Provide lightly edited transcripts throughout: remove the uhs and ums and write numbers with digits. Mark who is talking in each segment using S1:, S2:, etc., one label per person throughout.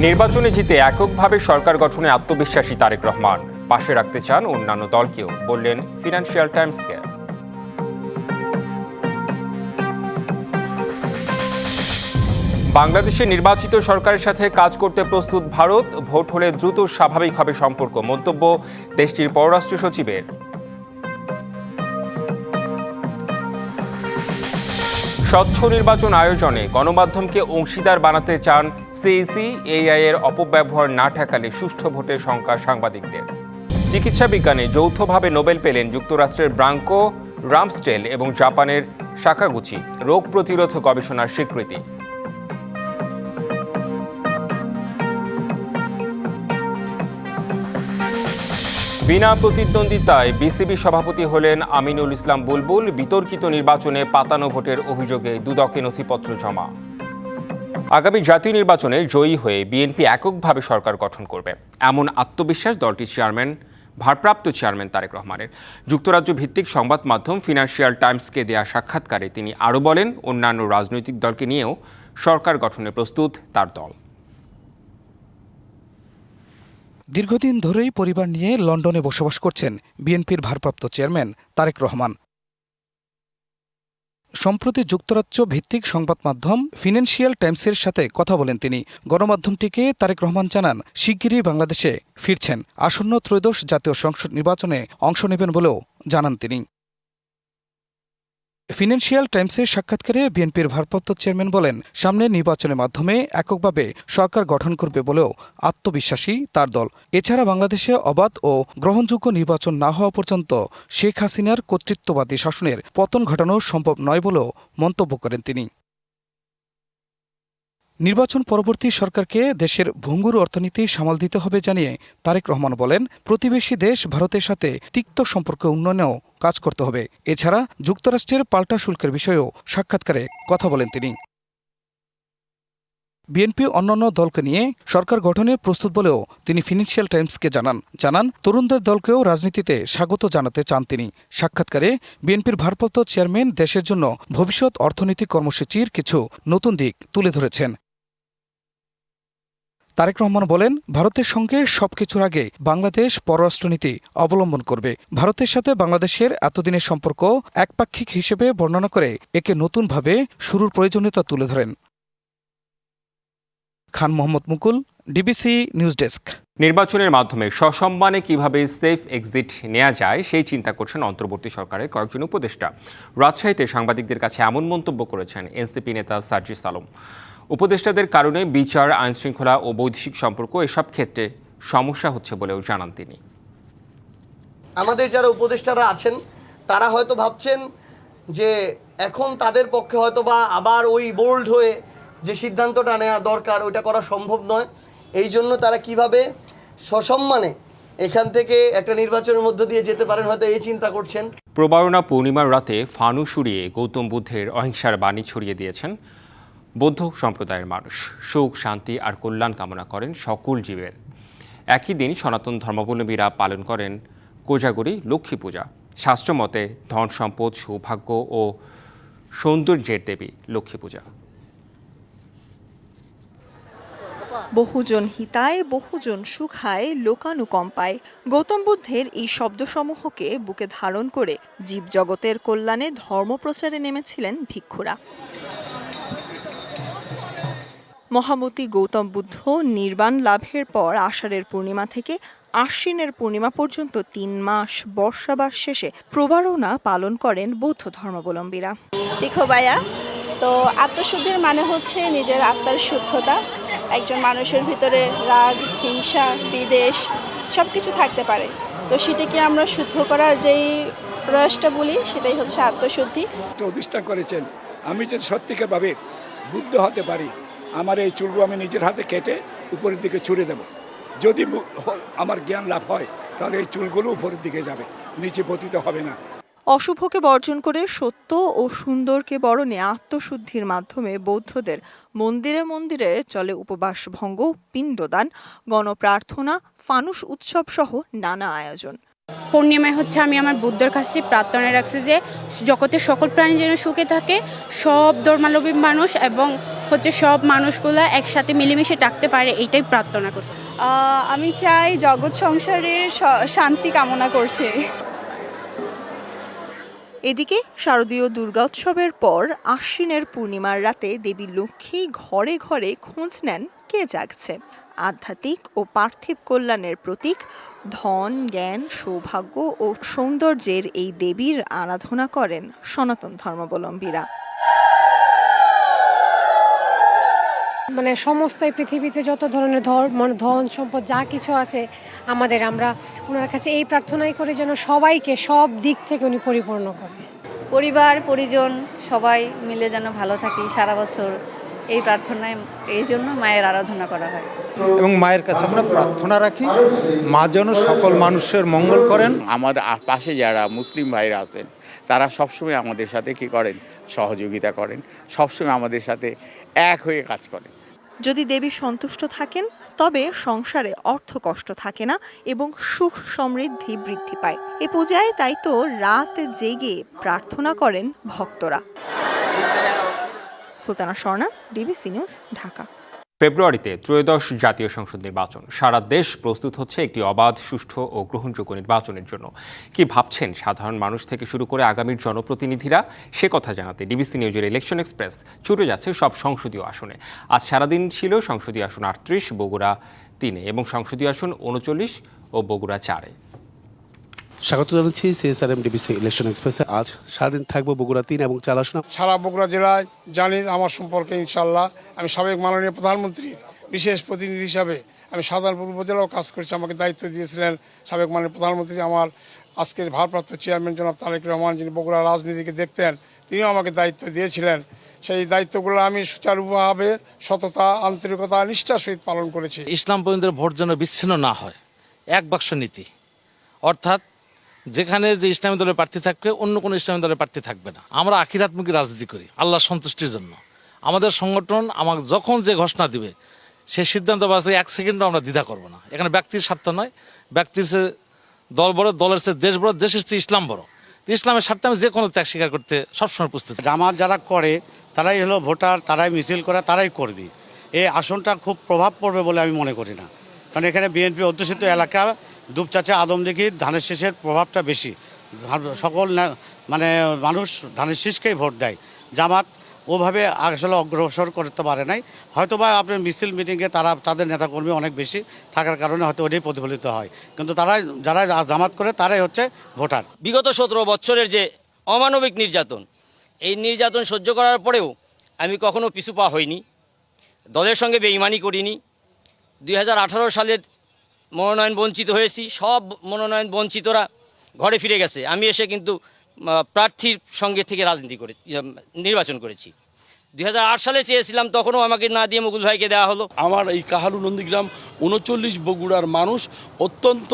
S1: নির্বাচনে জিতে এককভাবে সরকার গঠনে আত্মবিশ্বাসী তারেক রহমান। পাশে রাখতে চান অন্যান্য দলকেও, বললেন ফিনান্সিয়াল টাইমসকে। বাংলাদেশে নির্বাচিত সরকারের সাথে কাজ করতে প্রস্তুত ভারত। ভোট হলে দ্রুত স্বাভাবিক হবে সম্পর্ক, মন্তব্য দেশটির পররাষ্ট্র সচিবের। স্বচ্ছ নির্বাচন আয়োজনে গণমাধ্যমকে অংশীদার বানাতে চান সিইসি। এআই এর অপব্যবহার না ঠেকালে সুষ্ঠু ভোটের শঙ্কা সাংবাদিকদের। চিকিৎসা বিজ্ঞানে যৌথভাবে নোবেল পেলেন যুক্তরাষ্ট্রের ব্রাঙ্কো রামস্টেল এবং জাপানের সাকাগুচি। রোগ প্রতিরোধ গবেষণার স্বীকৃতি। বিনা প্রতিদ্বন্দ্বিতায় বিসিবি সভাপতি হলেন আমিনুল ইসলাম বুলবুল। বিতর্কিত নির্বাচনে পাতানো ভোটের অভিযোগে দুদকে নথিপত্র জমা। আগামী জাতীয় নির্বাচনে জয়ী হয়ে বিএনপি এককভাবে সরকার গঠন করবে, এমন আত্মবিশ্বাস দলটির ভারপ্রাপ্ত চেয়ারম্যান তারেক রহমানের। যুক্তরাজ্য ভিত্তিক সংবাদ মাধ্যম ফিনান্সিয়াল টাইমসকে দেয়া সাক্ষাৎকারে তিনি আরও বলেন, অন্যান্য রাজনৈতিক দলকে নিয়েও সরকার গঠনে প্রস্তুত তার দল।
S2: দীর্ঘদিন ধরেই পরিবার নিয়ে লন্ডনে বসবাস করছেন বিএনপির ভারপ্রাপ্ত চেয়ারম্যান তারেক রহমান। সম্প্রতি যুক্তরাজ্য ভিত্তিক সংবাদ মাধ্যম ফিনান্সিয়াল টাইমসের সাথে কথা বলেন তিনি। গণমাধ্যমটিকে তারেক রহমান জানান, শিগগিরই বাংলাদেশে ফিরছেন। আসন্ন ত্রয়োদশ জাতীয় সংসদ নির্বাচনে অংশ নেবেন বলেও জানান তিনি। ফিনান্সিয়াল টাইমসের সাক্ষাৎকারে বিএনপির ভারপ্রাপ্ত চেয়ারম্যান বলেন, সামনে নির্বাচনের মাধ্যমে এককভাবে সরকার গঠন করবে বলেও আত্মবিশ্বাসী তার দল। এছাড়া বাংলাদেশে অবাধ ও গ্রহণযোগ্য নির্বাচন না হওয়া পর্যন্ত শেখ হাসিনার কর্তৃত্ববাদী শাসনের পতন ঘটানো সম্ভব নয় বলেও মন্তব্য করেন তিনি। নির্বাচন পরবর্তী সরকারকে দেশের ভঙ্গুর অর্থনীতি সামাল দিতে হবে জানিয়ে তারেক রহমান বলেন, প্রতিবেশী দেশ ভারতের সাথে তিক্ত সম্পর্ক উন্নয়নেও কাজ করতে হবে। এছাড়া যুক্তরাষ্ট্রের পাল্টা শুল্কের বিষয়েও সাক্ষাৎকারে কথা বলেন তিনি। বিএনপি অন্যান্য দলকে নিয়ে সরকার গঠনে প্রস্তুত বলেও তিনি ফিনান্সিয়াল টাইমসকে জানান তরুণদের দলকেও রাজনীতিতে স্বাগত জানাতে চান তিনি। সাক্ষাৎকারে বিএনপির ভারপ্রাপ্ত চেয়ারম্যান দেশের জন্য ভবিষ্যৎ অর্থনৈতিক কর্মসূচির কিছু নতুন দিক তুলে ধরেছেন। তারেক রহমান বলেন, ভারতের সঙ্গে সবকিছুর আগে বাংলাদেশ পররাষ্ট্রনীতি অবলম্বন করবে। ভারতের সাথে বাংলাদেশের এতদিনের সম্পর্ক একপাক্ষিক হিসেবে বর্ণনা করে একে নতুনভাবে শুরুর প্রয়োজনীয়তা তুলে ধরেন। খান মোহাম্মদ মুকুল, ডিবিসি নিউজ ডেস্ক।
S1: নির্বাচনের মাধ্যমে সসম্মানে কিভাবে সেফ এক্সিট নেওয়া যায় সেই চিন্তা করছেন অন্তর্বর্তী সরকারের কয়েকজন উপদেষ্টা। রাজশাহীতে সাংবাদিকদের কাছে এমন মন্তব্য করেছেন এনসিপি নেতা সার্জিস আলম। উপদেষ্টাদের কারণে বিচার, আইনশৃঙ্খলা ও বৈদেশিক সম্পর্ক এসব ক্ষেত্রে সমস্যা হচ্ছে বলেও জানান তিনি।
S3: আমাদের যারা উপদেষ্টারা আছেন তারা হয়তো ভাবছেন যে এখন তাদের পক্ষে হয়তো বা আবার ওই বোল্ড হয়ে যে সিদ্ধান্তটা নেওয়া দরকার ওইটা করা সম্ভব নয়। এই জন্য তারা কিভাবে সসম্মানে এখান থেকে একটা নির্বাচনের মধ্য দিয়ে যেতে পারেন হয়তো এই চিন্তা করছেন।
S1: প্রবারণা পূর্ণিমার রাতে ফানুস উড়িয়ে গৌতম বুদ্ধের অহিংসার বাণী ছড়িয়ে দিয়েছেন বৌদ্ধ সম্প্রদায়ের মানুষ। সুখ, শান্তি আর কল্যাণ কামনা করেন সকল জীবের। একই দিন সনাতন ধর্মাবলম্বীরা পালন করেন কোজাগরী লক্ষ্মী পূজা। শাস্ত্রমতে ধন সম্পদ, সৌভাগ্য ও সৌন্দর্যের দেবী লক্ষ্মী পূজা।
S4: বহুজন হিতায় বহুজন সুখায় লোকানুকম্পায় গৌতম বুদ্ধের এই শব্দসমূহকে বুকে ধারণ করে জীবজগতের কল্যাণে ধর্মপ্রচারে নেমেছিলেন ভিক্ষুরা। মহামতি গৌতম বুদ্ধ নির্বাণ লাভের পর আষাঢ়ের পূর্ণিমা থেকে আশ্বিনের পূর্ণিমা পর্যন্ত ৩ মাস বর্ষাবাস শেষে প্রবারণা পালন করেন বৌদ্ধ ধর্মাবলম্বীরা।
S5: ভিক্ষুবায়া তো আত্মশুদ্ধির মানে হচ্ছে নিজের আত্মার শুদ্ধতা। একজন মানুষের ভিতরে রাগ, হিংসা, বিদ্বেষ সব কিছু থাকতে পারে, তো সেটাকে আমরা শুদ্ধ করার যেই প্রয়াসটা বলি সেটাই হচ্ছে আত্মশুদ্ধি।
S6: প্রতিষ্ঠা করেছেন, আমি যদি সত্যিকারভাবে বুদ্ধ হতে পারি, আমার এই চুলগুলো আমি নিজের হাতে কেটে উপরের দিকে ছুঁড়ে দেব। যদি আমার জ্ঞান লাভ হয় তাহলে এই চুলগুলো উপরের দিকে যাবে, নিচে পতিত হবে না।
S4: অশুভকে বর্জন করে সত্য ও সুন্দরকে বরণে আত্মশুদ্ধির মাধ্যমে বৌদ্ধদের মন্দিরে মন্দিরে চলে উপবাস ভঙ্গ, পিণ্ডদান, গণপ্রার্থনা, ফানুস উৎসব সহ নানা আয়োজন।
S7: পূর্ণিমায় হচ্ছে আমি আমার বুদ্ধর কাছে প্রার্থনা রাখছি যে জগতের সকল প্রাণী যেন সুখে থাকে, সব ধর্মাবলম্বী মানুষ এবং হচ্ছে সব মানুষগুলা একসাথে মিলেমিশে থাকতে পারে, এইটাই প্রার্থনা করছি।
S5: আমি চাই জগৎ সংসারের শান্তি কামনা করছি।
S4: এদিকে শারদীয় দুর্গোৎসবের পর আশ্বিনের পূর্ণিমার রাতে দেবী লক্ষ্মী ঘরে ঘরে খোঁজ নেন কে জাগছে। আধ্যাত্মিক ও পার্থিব কল্যাণের প্রতীক ধন, জ্ঞান, সৌভাগ্য ও সৌন্দর্যের এই দেবীর আরাধনা করেন সনাতন ধর্মাবলম্বীরা।
S8: মানে সমস্ত এই পৃথিবীতে যত ধরনের ধন সম্পদ যা কিছু আছে আমরা ওনার কাছে এই প্রার্থনাই করি যেন সবাইকে সব দিক থেকে উনি পরিপূর্ণ করে।
S5: পরিবার পরিজন সবাই মিলে যেন ভালো থাকি সারা বছর, এই প্রার্থনায় এই জন্য মায়ের আরাধনা করা হয়
S9: এবং মায়ের কাছে আমরা প্রার্থনা রাখি মা যেন সকল মানুষের মঙ্গল করেন।
S10: আমাদের পাশে যারা মুসলিম ভাইরা আছেন তারা সবসময় আমাদের সাথে কি করেন, সহযোগিতা করেন, সবসময় আমাদের সাথে এক হয়ে কাজ করেন।
S4: যদি দেবী সন্তুষ্ট থাকেন তবে সংসারে অর্থ কষ্ট থাকে না এবং সুখ সমৃদ্ধি বৃদ্ধি পায়। এ পূজায় তাই তো রাত জেগে প্রার্থনা করেন ভক্তরা। Sultana Swarna, DBC news, Dhaka.
S1: ফেব্রুয়ারিতে ত্রয়োদশ জাতীয় সংসদ নির্বাচন। সারা দেশ প্রস্তুত হচ্ছে একটি অবাধ, সুষ্ঠু ও গ্রহণযোগ্য নির্বাচনের জন্য। কি ভাবছেন সাধারণ মানুষ থেকে শুরু করে আগামীর জনপ্রতিনিধিরা, সে কথা জানাতে ডিবিসি নিউজের ইলেকশন এক্সপ্রেস ছুটে যাচ্ছে সব সংসদীয় আসনে। আজ সারাদিন ছিল সংসদীয় আসন ৩৮, বগুড়া ৩ এবং সংসদীয় আসন ৩৯ ও বগুড়া ৪।
S11: স্বাগত জানাচ্ছি সিএসআরএম ডিবিসি ইলেকশন এক্সপ্রেসে। আজ সারাদিন থাকবো বগুড়া ৩ এবং ৪ আসন।
S12: সারা বগুড়া জেলায় জানি আমার সম্পর্কে ইনশাল্লাহ আমি সাবেক মাননীয় প্রধানমন্ত্রী বিশেষ প্রতিনিধি হিসাবে আমি সাধারণপুর উপজেলাও কাজ করেছি। আমাকে দায়িত্ব দিয়েছিলেন সাবেক মাননীয় প্রধানমন্ত্রী, আমার আজকের ভারপ্রাপ্ত চেয়ারম্যান জনাব তারেক রহমান, যিনি বগুড়া রাজনীতিকে দেখতেন, তিনিও আমাকে দায়িত্ব দিয়েছিলেন। সেই দায়িত্বগুলো আমি সুচারুভাবে সততা, আন্তরিকতা, নিষ্ঠার সহিত পালন করেছি।
S13: ইসলাম পন্থীদের ভোট যেন বিচ্ছিন্ন না হয়, এক বাক্স নীতি, অর্থাৎ যেখানে যে ইসলামী দলের প্রার্থী থাকবে অন্য কোনো ইসলামী দলের প্রার্থী থাকবে না। আমরা আখিরাতমুখী রাজনীতি করি আল্লাহর সন্তুষ্টির জন্য। আমাদের সংগঠন আমাকে যখন যে ঘোষণা দিবে সেই সিদ্ধান্ত বাস্তবে 1 সেকেন্ডও আমরা দ্বিধা করব না। এখানে ব্যক্তির স্বার্থ নয়, ব্যক্তির চেয়ে দল বড়, দলের চেয়ে দেশ বড়, দেশের চেয়ে ইসলাম বড়। ইসলামের স্বার্থে আমি যে কোনো ত্যাগ স্বীকার করতে সবসময় প্রস্তুত।
S11: জামাত যারা করে তারাই হলো ভোটার, তারাই মিছিল করে, তারাই করবে। এই আসনটা খুব প্রভাব পড়বে বলে আমি মনে করি না, কারণ এখানে বিএনপি অধ্যুষিত এলাকা, দুপচাচা, আদমদিঘি, ধানের শীষের প্রভাবটা বেশি। সকল মানে মানুষ ধানের শীষকেই ভোট দেয়। জামাত ওভাবে আসলে অগ্রসর করতে পারে নাই। হয়তোবা আপনার মিছিল মিটিংয়ে তারা তাদের নেতাকর্মী অনেক বেশি থাকার কারণে হয়তো ওটাই প্রতিফলিত হয়, কিন্তু যারা জামাত করে তারাই হচ্ছে ভোটার।
S14: বিগত 17 বছরের যে অমানবিক নির্যাতন, এই নির্যাতন সহ্য করার পরেও আমি কখনো পিছু পা হইনি, দলের সঙ্গে বেইমানি করিনি। 2018 সালের মনোনয়ন বঞ্চিত হয়েছি, সব মনোনয়ন বঞ্চিতরা ঘরে ফিরে গেছে। আমি এসে কিন্তু প্রার্থীর সঙ্গে থেকে নির্বাচন করেছি। 2008 সালে চেয়েছিলাম, তখনও আমাকে না দিয়ে মুকুল ভাইকে দেওয়া হলো।
S15: আমার এই কাহালু নন্দীগ্রাম 39 বগুড়ার মানুষ অত্যন্ত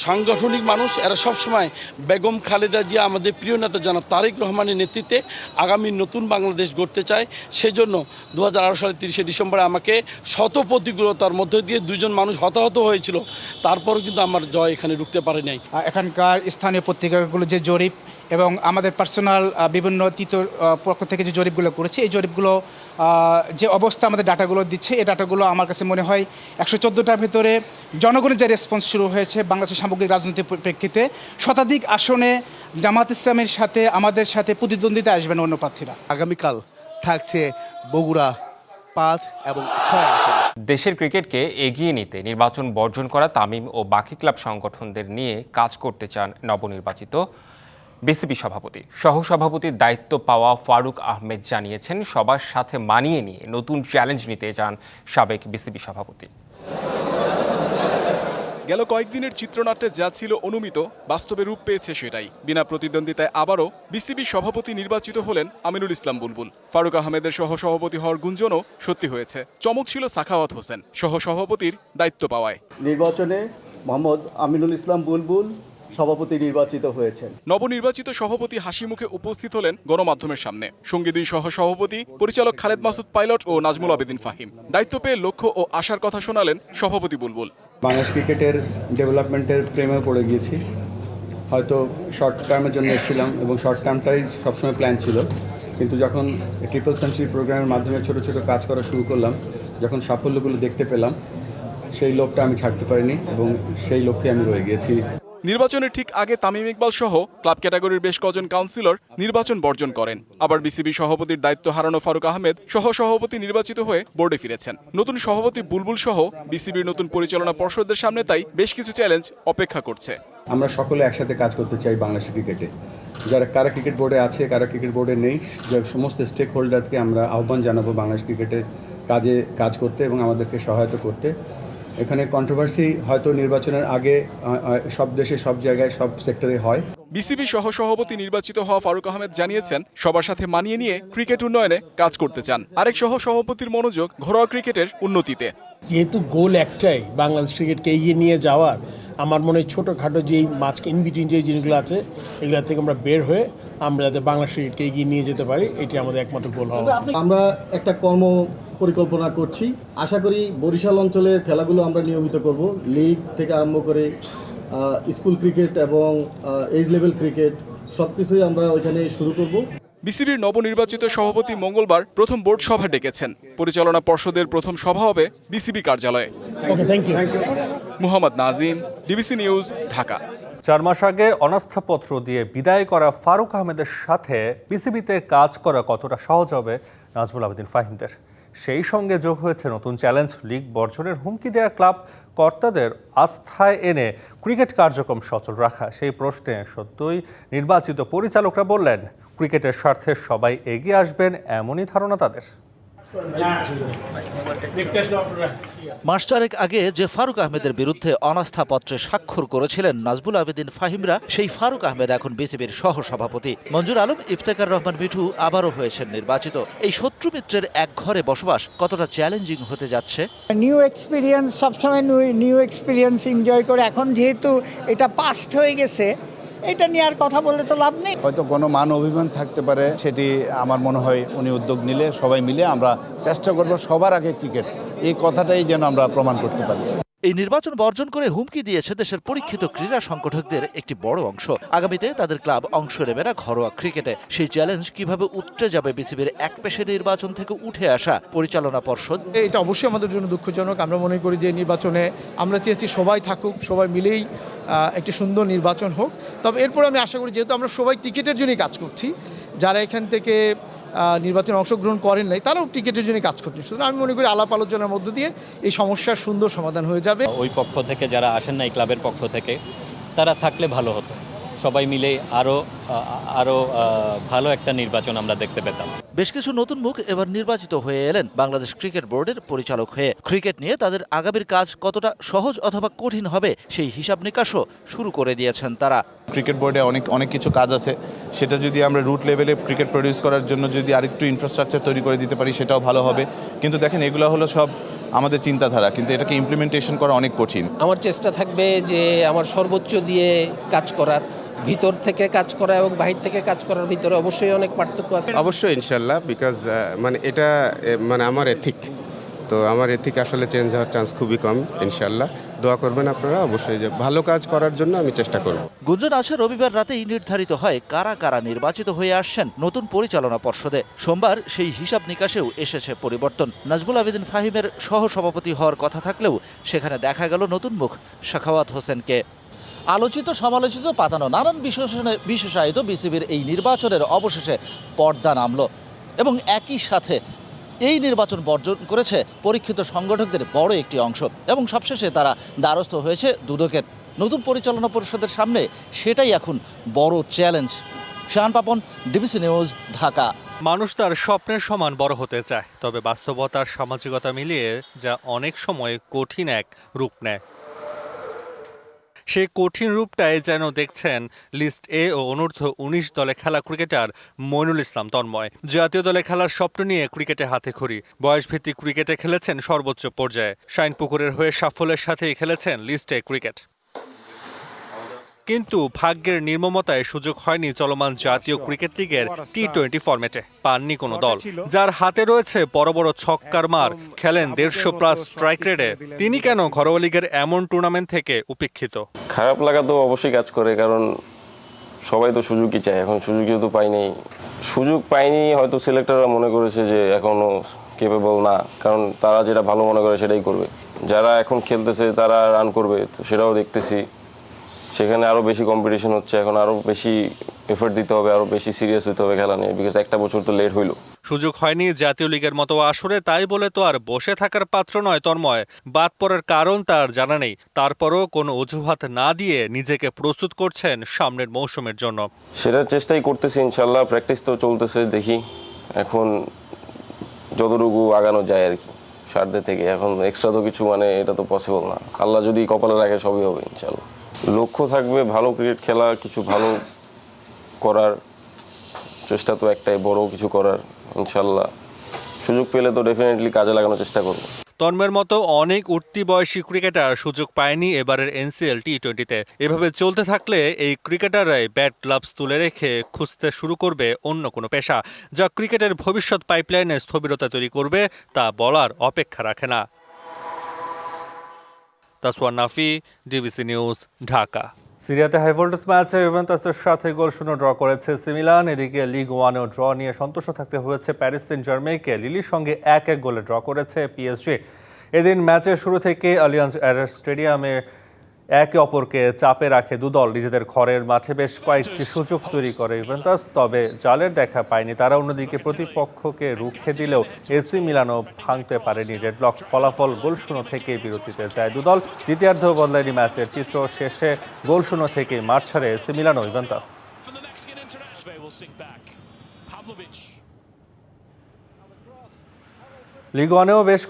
S15: সাংগঠনিক মানুষ। এরা সবসময় বেগম খালেদা জিয়া, আমাদের প্রিয় নেতা জনাব তারেক রহমানের নেতৃত্বে আগামী নতুন বাংলাদেশ গড়তে চায়। সেজন্য 2018 সালের 30শে ডিসেম্বরে আমাকে শত প্রতিকূলতার মধ্য দিয়ে 2 জন মানুষ হতাহত হয়েছিল, তারপরও কিন্তু আমার জয় এখানে ঢুকতে পারে নাই।
S16: এখানকার স্থানীয় পত্রিকাগুলো যে জরিপ এবং আমাদের পার্সোনাল বিভিন্ন তৃতীয় পক্ষ থেকে যে জরিপগুলো করেছে, এই জরিপগুলো যে অবস্থা আমাদের ডাটাগুলো দিচ্ছে, এই ডাটাগুলো আমার কাছে মনে হয় 114টার ভেতরে জনগণের যে রেসপন্স শুরু হয়েছে বাংলাদেশের সামগ্রিক রাজনীতির প্রেক্ষিতে, শতাধিক আসনে জামাত ইসলামের সাথে আমাদের সাথে প্রতিদ্বন্দ্বিতা আসবেন অন্য প্রার্থীরা।
S11: আগামীকাল থাকছে বগুড়া 5 এবং 6 আসন।
S1: দেশের ক্রিকেটকে এগিয়ে নিতে নির্বাচন বর্জন করা তামিম ও বাকি ক্লাব সংগঠনদের নিয়ে কাজ করতে চান নবনির্বাচিত বিসিবি সভাপতি। সহসভাপতির দায়িত্ব পাওয়া ফারুক আহমেদ জানিয়েছেন, সবার সাথে মানিয়ে নিয়ে নতুন চ্যালেঞ্জ নিতে চান সাবেক বিসিবি সভাপতি।
S17: গেল কয়েকদিনের চিত্রনাট্যে যা ছিল অনুমিত, বাস্তবে রূপ পেয়েছে সেটাই। বিনা প্রতিদ্বন্দ্বিতায় আবারও বিসিবি সভাপতি নির্বাচিত হলেন আমিনুল ইসলাম বুলবুল। ফারুক আহমেদের সহসভাপতি হওয়ার গুঞ্জনও সত্যি হয়েছে। চমক ছিল সাখাওয়াত হোসেন সহসভাপতির দায়িত্ব পাওয়ায়।
S18: নির্বাচনে মোহাম্মদ আমিনুল ইসলাম বুলবুল সভাপতি নির্বাচিত হয়েছেন।
S17: নবনির্বাচিত সভাপতি হাসি মুখে উপস্থিত হলেন গণমাধ্যমের সামনে। সঙ্গী 2 সহসভাপতি পরিচালক খালেদ মাসুদ পাইলট ও নাজমুল আবেদিন ফাহিম। দায়িত্ব পেয়ে লক্ষ্য ও আশার কথা শোনালেন সভাপতি বুলবুল।
S18: বাংলাদেশ ক্রিকেটের ডেভেলপমেন্টের প্রেমে পড়ে গিয়েছি। হয়তো শর্ট টার্মের জন্য এসেছিলাম এবং শর্ট টার্মটাই সবসময় প্ল্যান ছিল, কিন্তু যখন ট্রিপল সেঞ্চুরি প্রোগ্রামের মাধ্যমে ছোট ছোট কাজ করা শুরু করলাম, যখন সাফল্যগুলো দেখতে পেলাম, সেই লোকটা আমি ছাড়তে পারিনি এবং সেই লক্ষ্যে আমি রয়ে গিয়েছি।
S17: নির্বাচনের ঠিক আগে তামিম ইকবাল সহ ক্লাব ক্যাটাগরির বেশ কজন কাউন্সিলর নির্বাচন বর্জন করেন। আবার বিসিবি সভাপতির দায়িত্ব হারানো ফারুক আহমেদ সহ সভাপতি নির্বাচিত হয়ে বোর্ডে ফিরেছেন। নতুন সভাপতি বুলবুল সহ বিসিবির নতুন পরিচালনা পর্ষদের সামনে তাই বেশ কিছু চ্যালেঞ্জ অপেক্ষা করছে।
S18: আমরা সকলে একসাথে কাজ করতে চাই বাংলাদেশের ক্রিকেটে। কারা ক্রিকেট বোর্ডে আছে, কারা ক্রিকেট বোর্ডে নেই, সমস্ত স্টেক হোল্ডারকে আমরা আহ্বান জানাবো বাংলাদেশ ক্রিকেটের কাজ করতে এবং আমাদেরকে সহায়তা করতে। এখানে কন্ট্রোভার্সি হয়তো নির্বাচনের আগে সব দেশে, সব জায়গায়, সব সেক্টরে হয়।
S17: বিসিবি সহ সভাপতি নির্বাচিত হওয়া ফারুক আহমেদ জানিয়েছেন, সবার সাথে মানিয়ে নিয়ে ক্রিকেট উন্নয়নে কাজ করতে চান। আরেক সহ সভাপতির মনোযোগ ঘরোয়া ক্রিকেটের উন্নতিতে।
S19: যেহেতু গোল একটাই, বাংলাদেশ ক্রিকেটকে এগিয়ে নিয়ে যাওয়ার, আমার মনে হয় ছোটোখাটো যেই মাঝ ইনবিটুইন যে জিনিসগুলো আছে এগুলো থেকে আমরা বের হয়ে আমরা যাতে বাংলাদেশ ক্রিকেটকে এগিয়ে নিয়ে যেতে পারি, এটি আমাদের একমাত্র গোল হওয়া উচিত।
S18: আমরা একটা পরিকল্পনা করছি, আশা করি বরিশাল অঞ্চলের খেলাগুলো আমরা নিয়মিত করব। লিগ থেকে আরম্ভ করে স্কুল ক্রিকেট এবং এজ লেভেল ক্রিকেট সব কিছুই আমরা ওইখানে শুরু করব।
S17: বিসিবির নবনির্বাচিত সভাপতি মঙ্গলবার প্রথম বোর্ড সভা ডেকেছেন। পরিচালনা পর্ষদের প্রথম সভা হবে বিসিবি কার্যালয়ে। Muhammad Nazim, DBC news, Dhaka.
S20: 4 মাস আগে অনাস্থাপত্র দিয়ে বিদায় করা ফারুক আহমেদের সাথে বিসিবিতে কাজ করা কতটা সহজ হবে নাজমুল আবেদিন ফাহিমদের। সেই সঙ্গে যোগ হয়েছে নতুন চ্যালেঞ্জ, লিগ বর্জনের হুমকি দেওয়া ক্লাব কর্তাদের আস্থায় এনে ক্রিকেট কার্যক্রম সচল রাখা। সেই প্রশ্নে সত্যই নির্বাচিত পরিচালকরা বললেন, ক্রিকেটের স্বার্থে সবাই এগিয়ে আসবেন এমনই ধারণা তাদের।
S21: মাস চারেক আগে যে ফারুক আহমেদের বিরুদ্ধে অনাস্থাপত্রে স্বাক্ষর করেছিলেন নাজমুল আবেদিন ফাহিমরা, সেই ফারুক আহমেদ এখন বিসিবির সহসভাপতি। মঞ্জুর আলম, ইফতেখার রহমান মিঠু আবারও হয়েছেন নির্বাচিত। এই শত্রু মিত্রের এক ঘরে বসবাস কতটা চ্যালেঞ্জিং হতে যাচ্ছে?
S22: নিউ এক্সপিরিয়েন্স, সবসময় নিউ এক্সপিরিয়েন্স এনজয় করে, এখন যেহেতু এটা পাস্ট হয়ে গেছে, এটা নিয়ে আর কথা বললে তো লাভ নেই।
S23: হয়তো কোনো মান অভিমান থাকতে পারে, সেটি আমার মনে হয় উনি উদ্যোগ নিলে সবাই মিলে আমরা চেষ্টা করব সবার আগে ক্রিকেট, এই কথাটাই যেন আমরা প্রমাণ করতে পারি।
S21: এই নির্বাচন বর্জন করে হুমকি দিয়েছে দেশের পরীক্ষিত ক্রীড়া সংগঠকদের একটি বড় অংশ। আগামীতে তাদের ক্লাব অংশ নেবে না ঘরোয়া ক্রিকেটে। সেই চ্যালেঞ্জ কিভাবে উতরে যাবে বিসিবির একপেশে নির্বাচন থেকে উঠে আসা পরিচালনা পর্ষদ?
S24: এটা অবশ্যই আমাদের জন্য দুঃখজনক। আমরা মনে করি যে নির্বাচনে আমরা চেয়েছি সবাই থাকুক, সবাই মিলেই একটি সুন্দর নির্বাচন হোক। তবে এরপর আমি আশা করি, যেহেতু আমরা সবাই ক্রিকেটের জন্যই কাজ করছি, যারা এখান থেকে নির্বাচনে অংশগ্রহণ করেন নাই তারাও ক্রিকেটের জন্য কাজ করছে। সুতরাং আমি মনে করি আলাপ আলোচনার মধ্য দিয়ে এই সমস্যার সুন্দর সমাধান হয়ে যাবে।
S25: ওই পক্ষ থেকে যারা আসেন নাই, ক্লাবের পক্ষ থেকে, তারা থাকলে ভালো হতো। সবাই মিলে আরো ভালো একটা নির্বাচন আমরা দেখতে পেতাম।
S21: বেশ কিছু নতুন মুখ এবার নির্বাচিত হয়ে এলেন বাংলাদেশ ক্রিকেট বোর্ডের পরিচালক হয়ে। ক্রিকেট নিয়ে তাদের আগামীর কাজ কতটা সহজ অথবা কঠিন হবে সেই হিসাব নিকাশও শুরু করে দিয়েছেন তারা।
S26: ক্রিকেট বোর্ডে অনেক কিছু কাজ আছে, সেটা যদি আমরা রুট লেভেলে ক্রিকেট প্রডিউস করার জন্য যদি আরেকটু ইনফ্রাস্ট্রাকচার তৈরি করে দিতে পারি, সেটাও ভালো হবে। কিন্তু দেখেন, এগুলো হলো সব আমাদের চিন্তাধারা, কিন্তু এটাকে ইমপ্লিমেন্টেশন করা অনেক কঠিন।
S27: আমার চেষ্টা থাকবে যে আমার সর্বোচ্চ দিয়ে কাজ করার, ভিতর থেকে কাজ করা এবং বাহির থেকে কাজ করার ভিতরে অবশ্যই অনেক পার্থক্য আছে।
S28: অবশ্যই ইনশাল্লাহ, বিকজ এটা আমার এথিক, তো আমার এথিক আসলে চেঞ্জ হওয়ার চান্স খুবই কম। ইনশাল্লাহ দোয়া করবেন আপনারা, অবশ্যই যে ভালো কাজ করার জন্য আমি চেষ্টা করব।
S21: গুঞ্জন আছে রবিবার রাতেই নির্ধারিত হয় কারা কারা নির্বাচিত হয়ে আসছেন নতুন পরিচালনা পর্ষদে। সোমবার সেই হিসাব নিকাশেও এসেছে পরিবর্তন। নাজমুল আবেদিন ফাহিমের সহসভাপতি হওয়ার কথা থাকলেও সেখানে দেখা গেল নতুন মুখ সাখাওয়াত হোসেনকে। আলোচিত সমালোচিত পাতানো নানান বিশেষায়িত বিসিবির এই নির্বাচনের অবশেষে পর্দা নামল এবং একই সাথে এই নির্বাচন বর্জন করেছে পরীক্ষিত সংগঠকদের বড় একটি অংশ এবং সবশেষে তারা দ্বারস্থ হয়েছে দুদকের। নতুন পরিচালনা পরিষদের সামনে সেটাই এখন বড় challenge. Shahan Papon, DBC news, Dhaka.
S20: মানুষ তার স্বপ্নের সমান বড় হতে চায়, তবে বাস্তবতার সামাজিকতা মিলিয়ে যা অনেক সময় কঠিন এক রূপ নেয়। সেই কঠিন রূপটাই যেন দেখছেন লিস্ট এ ও অনূর্ধ্ব 19 দলে খেলা ক্রিকেটার মইনুল ইসলাম তন্ময়। জাতীয় দলে খেলার স্বপ্ন নিয়ে ক্রিকেটে হাতেখড়ি। বয়সভিত্তিক ক্রিকেটে খেলেছেন সর্বোচ্চ পর্যায়ে। শাইনপুকুরের হয়ে সাফল্যের সাথেই খেলেছেন লিস্ট এ ক্রিকেট। কিন্তু ভাগ্যের নির্মমতায় সুযোগ হয়নি চলমান জাতীয় ক্রিকেট লিগের টি-20 ফরম্যাটে। পাননি কোনো দল। যার হাতে রয়েছে বড় বড় ছক্কার মার, খেলেন 150+ স্ট্রাইক রেটে, তিনি কেন ঘরোয়া লিগের এমন টুর্নামেন্ট থেকে উপেক্ষিত?
S2: খারাপ লাগা তো অবশ্যই কাজ করে, কারণ সবাই তো সুযোগই চায়। এখন সুযোগই তো পাইনি হয়তো সিলেক্টররা মনে করেছে যে এখনো কেপেবল না, কারণ তারা যেটা ভালো মনে করে সেটাই করবে। যারা এখন খেলতেছে তারা রান করবে, তো সেটাও দেখতেছি। সেখানে আরও বেশি কম্পিটিশন হচ্ছে, এখন আরও বেশি এফোর্ট দিতে হবে, আরও বেশি সিরিয়াস হতে হবে খেলা নিয়ে, বিকজ একটা বছর তো লেট হইল।
S20: সুযোগ হয়নি জাতীয় লিগের মতো আসরে, তাই বলে তো আর বসে থাকার পাত্র নয় তন্ময়। বাদ পড়ার কারণ তার জানা নেই, তারপরও কোনো অজুহাত না দিয়ে নিজেকে প্রস্তুত করছেন সামনের মৌসুমের জন্য।
S2: সেটার চেষ্টাই করতেছি ইনশাল্লাহ, প্র্যাকটিস তো চলতেছে, দেখি এখন যতটুকু আগানো যায় আর কি সার্ধে থেকে। এখন এক্সট্রা তো কিছু এটা তো পসিবল না, আল্লাহ যদি কপালে রাখে সবই হবে ইনশাল্লাহ। লক্ষ্য থাকবে ভালো ক্রিকেট খেলা, কিছু ভালো করার চেষ্টা তো একটাই, বড় কিছু করার ইনশাল্লাহ। সুযোগ পেলে তো ডেফিনেটলি কাজে লাগানোর চেষ্টা করব।
S20: তন্ময়ের মতো অনেক উঠতি বয়সী ক্রিকেটার সুযোগ পায়নি এবারের NCL টি-20-তে। এভাবে চলতে থাকলে এই ক্রিকেটাররাই ব্যাট গ্লাভস তুলে রেখে খুঁজতে শুরু করবে অন্য কোনো পেশা, যা ক্রিকেটের ভবিষ্যৎ পাইপলাইনে স্থবিরতা তৈরি করবে তা বলার অপেক্ষা রাখে না। Taswar Nafi, DBC news, Dhaka. সিরিয়াতে হাই ভোল্টেজ ম্যাচে ইউভেন্টাসের সাথে 0-0 ড্র করেছে এসি মিলান। এদিকে লিগ ওয়ানেও ড্র নিয়ে সন্তুষ্ট থাকতে হয়েছে প্যারিস সেন্ট জার্মেইকে। লিলির সঙ্গে 1-1 গোলে ড্র করেছে পিএসজি। এদিন ম্যাচের শুরু থেকে আলিয়ান্জ স্টেডিয়ামে একে অপরকে চাপে রাখে দুদল। নিজেদের ঘরের মাঠে বেশ কয়েকটি সুযোগ তৈরি করে ইউভেন্টাস, তবে জালের দেখা পায়নি তারা। অন্যদিকে প্রতিপক্ষকে রুখে দিলেও এসি মিলানও ভাঙতে পারেনি ডেডলক। ফলাফল 0-0 থেকে বিরতিতে যায় দুদল। দ্বিতীয়ার্ধেও বদলায়নি ম্যাচের চিত্র, শেষে 0-0 থেকে মাঠ ছাড়ে এসি মিলান ও ইউভেন্টাস। লিগ ওয়ানেও বেশ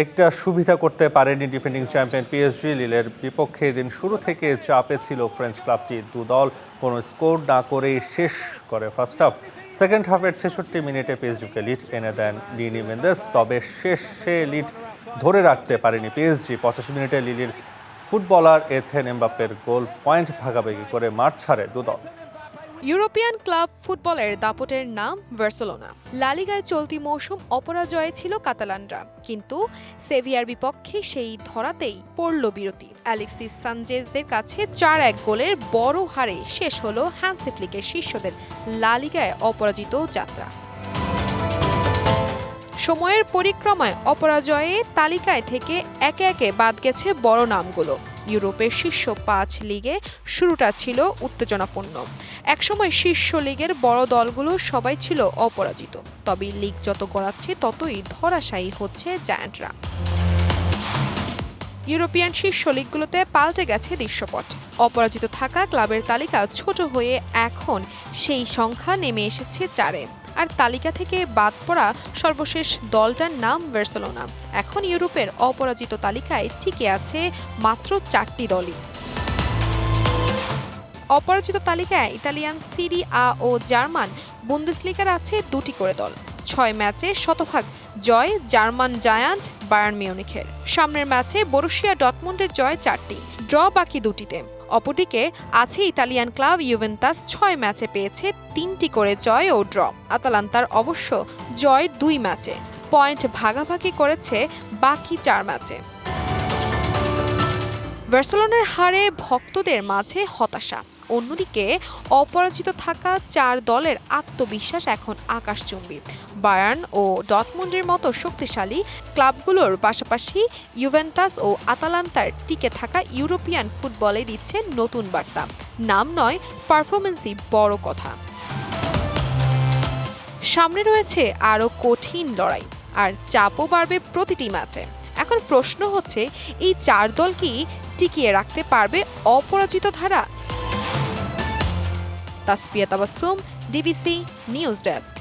S20: একটা সুবিধা করতে পারেনি ডিফেন্ডিং চ্যাম্পিয়ন পিএসজি। লিলের বিপক্ষে দিন শুরু থেকে চাপে ছিল ফ্রেঞ্চ ক্লাবটি। দুদল কোনো স্কোর না করেই শেষ করে ফার্স্ট হাফ। সেকেন্ড হাফের 66 মিনিটে পিএসজিকে লিড এনে দেন লিনি মেন্দেস, তবে শেষে লিড ধরে রাখতে পারেনি পিএসজি। 85 মিনিটে লিলির ফুটবলার এথেন এমবাপ্পের গোল পয়েন্ট ভাগাভাগি করে মাঠ ছাড়ে দুদল।
S3: ইউরোপিয়ান ক্লাব ফুটবলের দাপটের নাম বার্সেলোনা। লা লিগায় চলতি মৌসুম অপরাজয়ে ছিল কাতালানরা, কিন্তু সেভিয়ার বিপক্ষে সেই ধরাতেই পড়ল বিরতি। অ্যালেক্সিস সানচেজদের কাছে 4-1 গোলের বড় হারে শেষ হলো হ্যান্সি ফ্লিকের শিষ্যদের লা লিগায় অপরাজিত যাত্রা। সময়ের পরিক্রমায় অপরাজয়ে তালিকায় থেকে একে একে বাদ গেছে বড় নামগুলো। ইউরোপের শীর্ষ 5 লিগে শুরুটা ছিল উত্তেজনাপূর্ণ। একসময় শীর্ষ লিগের বড় দলগুলো সবাই ছিল অপরাজিত, তবে লিগ যত গড়াচ্ছে ততই ধরাশায়ী হচ্ছে জায়ান্টরা। ইউরোপিয়ান শীর্ষ লিগগুলোতে পাল্টে গেছে দৃশ্যপট। অপরাজিত থাকা ক্লাবের তালিকা ছোট হয়ে এখন সেই সংখ্যা নেমে এসেছে 4-এ। আর তালিকা থেকে বাদ পড়া সর্বশেষ দলটার নাম বার্সেলোনা। এখন ইউরোপের অপরাজিত তালিকায় টিকে আছে মাত্র 4টি দলই। অপরাজিত তালিকায় ইতালিয়ান সিরি আ ও জার্মান বুন্দেসলিগার আছে 2টি করে দল। 6 ম্যাচে শতভাগ জয় জার্মান জায়ান্ট বায়ার্ন মিউনিখের। সামনের ম্যাচে বরুশিয়া ডটমুন্ডের জয় 4টি, ড্র বাকি 2টিতে। অপরদিকে আছে ইতালিয়ান ক্লাব ইউভেন্টাস, 6 ম্যাচে পেয়েছে 3টি করে জয় ও ড্র। আতালান্তার অবশ্য জয় 2 ম্যাচে, পয়েন্ট ভাগাভাগি করেছে বাকি 4 ম্যাচে। বার্সেলোনার হারে ভক্তদের মাঝে হতাশা। অন্যদিকে অপরাজিত থাকা 4 দলের আত্মবিশ্বাস এখন আকাশচুম্বী। বায়ার্ন ও ডটমুন্ডের মতো শক্তিশালী ক্লাবগুলোর পাশাপাশি ইউভেন্টাস ও আতালান্তার টিকে থাকা ইউরোপিয়ান ফুটবলে দিচ্ছে নতুন বার্তা। নাম নয়, পারফরমেন্সই বড় কথা। সামনে রয়েছে আরও কঠিন লড়াই, আর চাপও বাড়বে প্রতিটি ম্যাচে। এখন প্রশ্ন হচ্ছে, এই 4 দল কি টিকিয়ে রাখতে পারবে অপরাজিত ধারা? Tasfia Tabassum, DBC news desk.